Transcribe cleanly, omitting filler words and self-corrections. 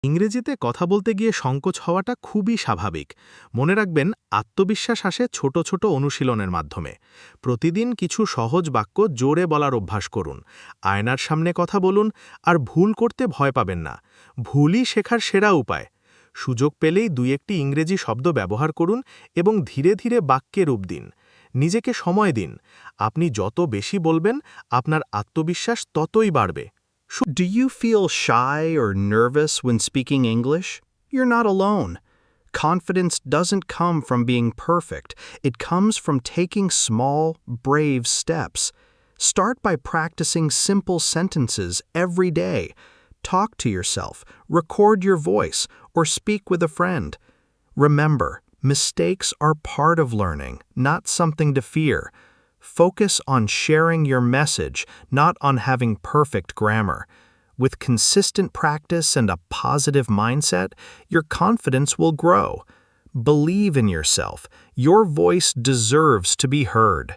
ইংরেজিতে কথা বলতে গিয়ে সংকোচ হওয়াটা খুবই স্বাভাবিক। মনে রাখবেন, আত্মবিশ্বাস আসে ছোট ছোট অনুশীলনের মাধ্যমে। প্রতিদিন কিছু সহজ বাক্য জোরে বলার অভ্যাস করুন। আয়নার সামনে কথা বলুন, আর ভুল করতে ভয় পাবেন না। ভুলই শেখার সেরা উপায়। সুযোগ পেলেই দুই একটি ইংরেজি শব্দ ব্যবহার করুন এবং ধীরে ধীরে বাক্যে রূপ দিন। নিজেকে সময় দিন। আপনি যত বেশি বলবেন, আপনার আত্মবিশ্বাস ততই বাড়বে। Do you feel shy or nervous when speaking English? You're not alone. Confidence doesn't come from being perfect. It comes from taking small, brave steps. Start by practicing simple sentences every day. Talk to yourself, record your voice, or speak with a friend. Remember, mistakes are part of learning, not something to fear. Focus on sharing your message, not on having perfect grammar. With consistent practice and a positive mindset, your confidence will grow. Believe in yourself. Your voice deserves to be heard.